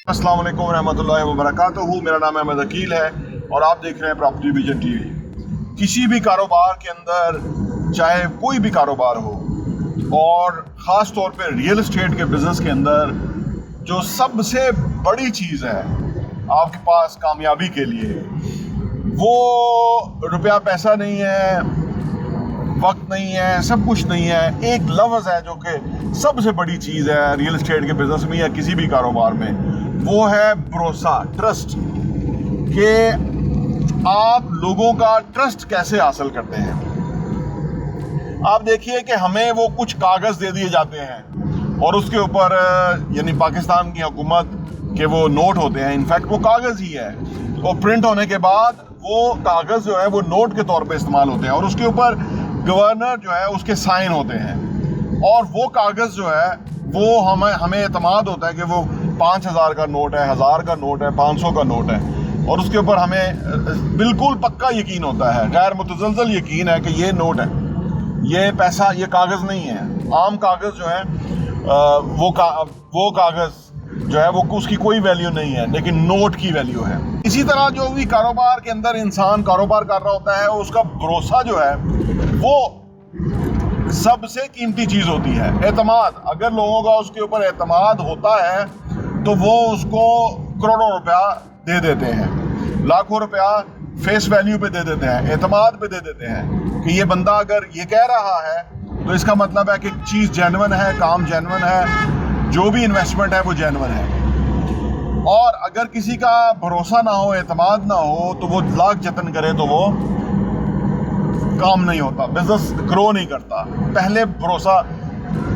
अस्सलाम वालेकुम रहमतुल्लाहि व बरकातुहू। मेरा नाम अहमद अकील है और आप देख रहे हैं प्रॉपर्टी विजन टीवी। किसी भी कारोबार के अंदर, चाहे कोई भी कारोबार हो, और ख़ास तौर पे रियल एस्टेट के बिज़नेस के अंदर जो सबसे बड़ी चीज़ है आपके पास कामयाबी के लिए, वो रुपया पैसा नहीं है, वक्त नहीं है, सब कुछ नहीं है। एक लफ्ज़ है जो कि सबसे बड़ी चीज़ है रियल एस्टेट के बिज़नेस में या किसी भी कारोबार में, वो है भरोसा, ट्रस्ट। कि आप लोगों का ट्रस्ट कैसे हासिल करते हैं। आप देखिए कि हमें वो कुछ कागज़ दे दिए जाते हैं और उसके ऊपर यानी पाकिस्तान की हुकूमत के वो नोट होते हैं, इनफैक्ट वो कागज़ ही है, और प्रिंट होने के बाद वो कागज़ जो है वो नोट के तौर पे इस्तेमाल होते हैं और उसके ऊपर गवर्नर जो है उसके साइन होते हैं। और वो कागज़ जो है वो हमें एतमाद होता है कि वो 5,000 का नोट है, 1,000 का नोट है, 500 का नोट है, और उसके ऊपर हमें बिल्कुल पक्का यकीन होता है, गैर मुतज़लज़ल यकीन है कि ये नोट है, ये पैसा, ये कागज़ नहीं है। आम कागज़ जो है वो कागज़ जो है वो उसकी कोई वैल्यू नहीं है, लेकिन नोट की वैल्यू है। इसी तरह जो भी कारोबार के अंदर इंसान कारोबार कर रहा होता है, उसका भरोसा जो है वो सबसे कीमती चीज़ होती है। एतमाद, अगर लोगों का उसके ऊपर एतमाद होता है तो वो उसको करोड़ों रुपया दे देते हैं, लाखों रुपया फेस वैल्यू पे दे देते हैं, एतमाद पे दे देते हैं कि ये बंदा अगर ये कह रहा है तो इसका मतलब है कि चीज़ जेन्युइन है, काम जेन्युइन है, जो भी इन्वेस्टमेंट है वो जेन्युइन है। और अगर किसी का भरोसा ना हो, एतमाद ना हो, तो वो लाख जतन करे तो वो काम नहीं होता, बिजनेस ग्रो नहीं करता। पहले भरोसा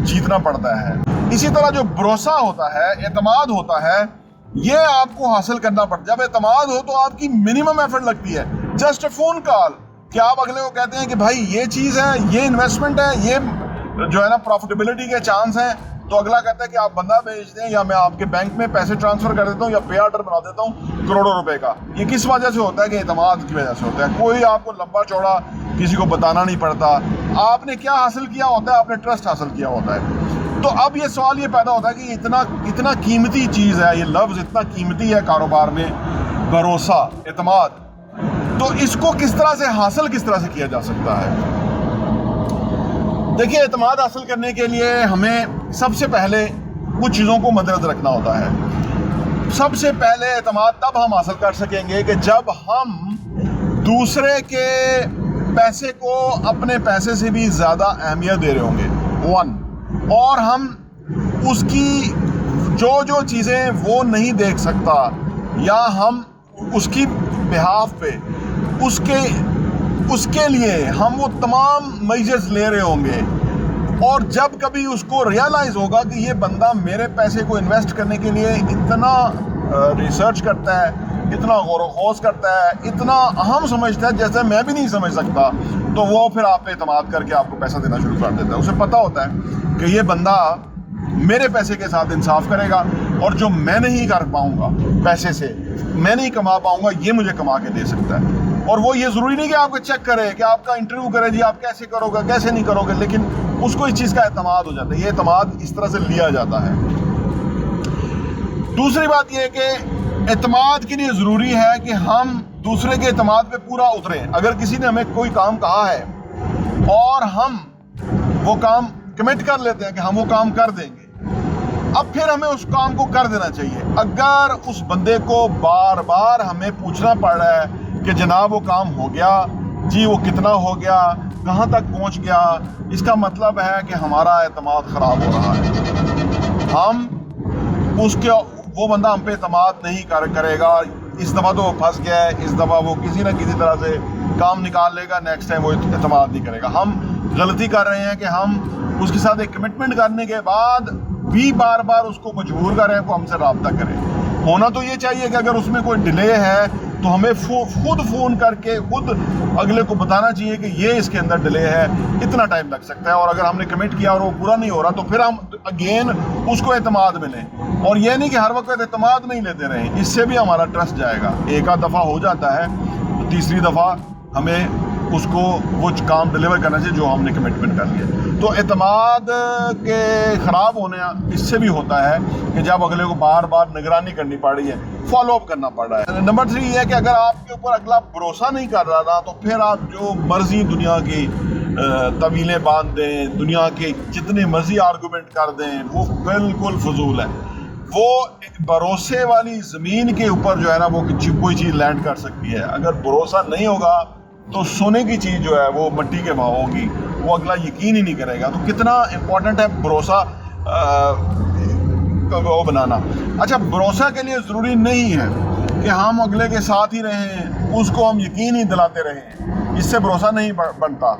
जीतना पड़ता है। इसी तरह जो भरोसा होता है, एतमाद होता है, ये आपको हासिल करना पड़ता है। जब एतमाद हो तो आपकी मिनिमम एफर्ट लगती है, जस्ट अ फोन कॉल, कि आप अगले को कहते हैं कि भाई ये चीज़ है, ये इन्वेस्टमेंट है, ये जो है ना प्रॉफिटेबिलिटी के चांस हैं, तो अगला कहता है कि आप बंदा भेज दें या मैं आपके बैंक में पैसे ट्रांसफ़र कर देता हूँ या पे ऑर्डर बना देता हूँ करोड़ों रुपए का। ये किस वजह से होता है? कि एतमाद की वजह से होता है। कोई आपको लंबा चौड़ा किसी को बताना नहीं पड़ता। आपने क्या हासिल किया होता है? आपने ट्रस्ट हासिल किया होता है। तो अब ये सवाल ये पैदा होता है कि इतना कीमती चीज़ है, ये लफ्ज़ इतना कीमती है कारोबार में, भरोसा, एतमाद, तो इसको किस तरह से हासिल किस तरह से किया जा सकता है? देखिए, एतमाद हासिल करने के लिए हमें सबसे पहले कुछ चीज़ों को मद्देनज़र रखना होता है। सबसे पहले एतमाद तब हम हासिल कर सकेंगे कि जब हम दूसरे के पैसे को अपने पैसे से भी ज़्यादा अहमियत दे रहे होंगे, वन, और हम उसकी जो चीज़ें वो नहीं देख सकता, या हम उसकी बिहाफ पे उसके लिए हम वो तमाम मेजर्स ले रहे होंगे। और जब कभी उसको रियलाइज़ होगा कि ये बंदा मेरे पैसे को इन्वेस्ट करने के लिए इतना रिसर्च करता है, इतना गौर व खौज करता है, इतना अहम समझता है जैसे मैं भी नहीं समझ सकता, तो वो फिर आप पे एतमाद करके आपको पैसा देना शुरू कर देता है। उसे पता होता है कि ये बंदा मेरे पैसे के साथ इंसाफ करेगा, और जो मैं नहीं कर पाऊँगा पैसे से, मैं नहीं कमा पाऊँगा, ये मुझे कमा के दे सकता है। और वो ये ज़रूरी नहीं कि आपको चेक करे, कि आपका इंटरव्यू करे, जी आप कैसे करोगे, कैसे नहीं करोगे, लेकिन उसको इस चीज़ का एतमाद हो जाता है। ये एतमाद इस तरह से लिया जाता है। दूसरी बात ये है कि एतमाद के लिए ज़रूरी है कि हम दूसरे के एतमाद पे पूरा उतरें। अगर किसी ने हमें कोई काम कहा है और हम वो काम कमिट कर लेते हैं कि हम वो काम कर देंगे, अब फिर हमें उस काम को कर देना चाहिए। अगर उस बंदे को बार बार हमें पूछना पड़ रहा है कि जनाब वो काम हो गया जी, वो कितना हो गया, कहाँ तक पहुँच गया, इसका मतलब है कि हमारा एतमाद ख़राब हो रहा है। वो बंदा हम पे एतमाद नहीं करेगा। इस दफ़ा तो वो फंस गया है, इस दफ़ा वो किसी न किसी तरह से काम निकाल लेगा, नेक्स्ट टाइम वो एतमाद नहीं करेगा। हम गलती कर रहे हैं कि हम उसके साथ एक कमिटमेंट करने के बाद भी बार बार उसको मजबूर कर रहे हैं को हमसे रब्ता करें। होना तो ये चाहिए कि अगर उसमें कोई डिले है तो हमें खुद फ़ोन करके खुद अगले को बताना चाहिए कि ये इसके अंदर डिले है, इतना टाइम लग सकता है। और अगर हमने कमिट किया और वो पूरा नहीं हो रहा तो फिर हम अगेन उसको एतमाद मिलें। और ये नहीं कि हर वक्त एतमाद नहीं लेते रहें, इससे भी हमारा ट्रस्ट जाएगा। एक आध दफ़ा हो जाता है तो तीसरी दफ़ा हमें اس کو وہ کام ڈلیور کرنا چاہیے جو ہم نے کمٹمنٹ کر لیا. تو اعتماد کے خراب ہونے اس سے بھی ہوتا ہے کہ جب اگلے کو بار بار نگرانی کرنی پڑ رہی ہے, فالو اپ کرنا پڑ رہا ہے. نمبر 3 یہ ہے کہ اگر آپ کے اوپر اگلا بھروسہ نہیں کر رہا نا, تو پھر آپ جو مرضی دنیا کی طویلیں باندھ دیں, دنیا کے جتنے مرضی آرگومنٹ کر دیں, وہ بالکل فضول ہے. وہ بھروسے والی زمین کے اوپر جو ہے نا وہ کوئی چیز لینڈ کر سکتی ہے. اگر بھروسہ نہیں ہوگا تو سونے کی چیز جو ہے وہ مٹی کے بھاؤ ہوگی, وہ اگلا یقین ہی نہیں کرے گا. تو کتنا امپورٹنٹ ہے بھروسہ وہ بنانا. اچھا, بھروسہ کے لیے ضروری نہیں ہے کہ ہم اگلے کے ساتھ ہی رہیں, اس کو ہم یقین ہی دلاتے رہیں, اس سے بھروسہ نہیں بنتا.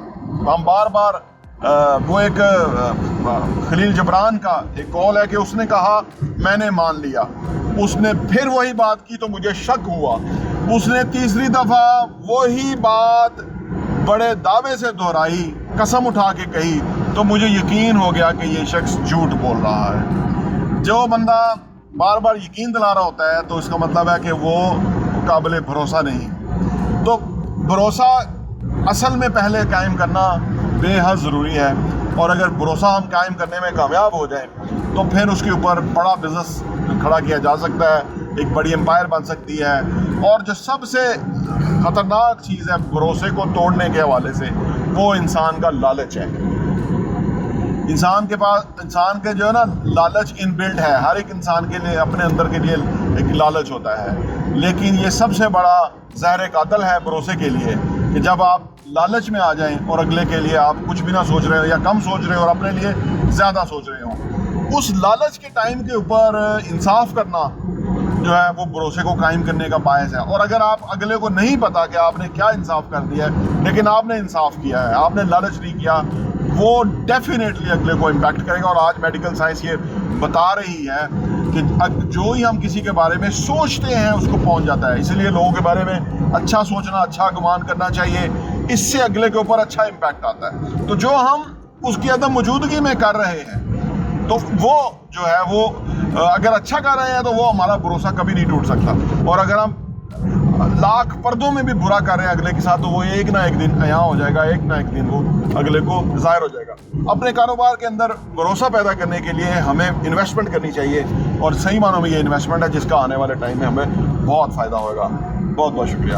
ہم بار بار وہ ایک خلیل جبران کا ایک قول ہے کہ اس نے کہا میں نے مان لیا, اس نے پھر وہی بات کی تو مجھے شک ہوا, اس نے تیسری دفعہ وہی بات بڑے دعوے سے دہرائی, قسم اٹھا کے کہی, تو مجھے یقین ہو گیا کہ یہ شخص جھوٹ بول رہا ہے. جو بندہ بار بار یقین دلا رہا ہوتا ہے تو اس کا مطلب ہے کہ وہ قابل بھروسہ نہیں. تو بھروسہ اصل میں پہلے قائم کرنا بے حد ضروری ہے, اور اگر بھروسہ ہم قائم کرنے میں کامیاب ہو جائیں تو پھر اس کے اوپر بڑا بزنس کھڑا کیا جا سکتا ہے, ایک بڑی امپائر بن سکتی ہے. اور جو سب سے خطرناک چیز ہے بھروسے کو توڑنے کے حوالے سے, وہ انسان کا لالچ ہے. انسان کے جو ہے نا لالچ ان بلڈ ہے, ہر ایک انسان کے لیے اپنے اندر کے لیے ایک لالچ ہوتا ہے. لیکن یہ سب سے بڑا زہر قاتل ہے بھروسے کے لیے, کہ جب آپ لالچ میں آ جائیں اور اگلے کے لیے آپ کچھ بھی نہ سوچ رہے ہو یا کم سوچ رہے ہو اور اپنے لیے زیادہ سوچ رہے ہو, اس لالچ کے ٹائم کے اوپر انصاف کرنا جو ہے وہ بھروسے کو قائم کرنے کا باعث ہے. اور اگر آپ اگلے کو نہیں پتا کہ آپ نے کیا انصاف کر دیا ہے, لیکن آپ نے انصاف کیا ہے, آپ نے لالچ نہیں کیا, وہ ڈیفینیٹلی اگلے کو امپیکٹ کرے گا. اور آج میڈیکل سائنس یہ بتا رہی ہے کہ جو ہی ہم کسی کے بارے میں سوچتے ہیں اس کو پہنچ جاتا ہے. اسی لیے لوگوں کے بارے میں اچھا سوچنا, اچھا گمان کرنا چاہیے, اس سے اگلے کے اوپر اچھا امپیکٹ آتا ہے. تو جو ہم اس کی عدم موجودگی میں کر رہے ہیں, تو وہ جو ہے وہ اگر اچھا کر رہے ہیں تو وہ ہمارا بھروسہ کبھی نہیں ٹوٹ سکتا. اور اگر ہم لاکھ پردوں میں بھی برا کر رہے ہیں اگلے کے ساتھ, تو وہ ایک نہ ایک دن یہاں ہو جائے گا, ایک نہ ایک دن وہ اگلے کو ظاہر ہو جائے گا. اپنے کاروبار کے اندر بھروسہ پیدا کرنے کے لیے ہمیں انویسٹمنٹ کرنی چاہیے, اور صحیح معنوں میں یہ انویسٹمنٹ ہے جس کا آنے والے ٹائم میں ہمیں بہت فائدہ ہوگا. بہت بہت شکریہ.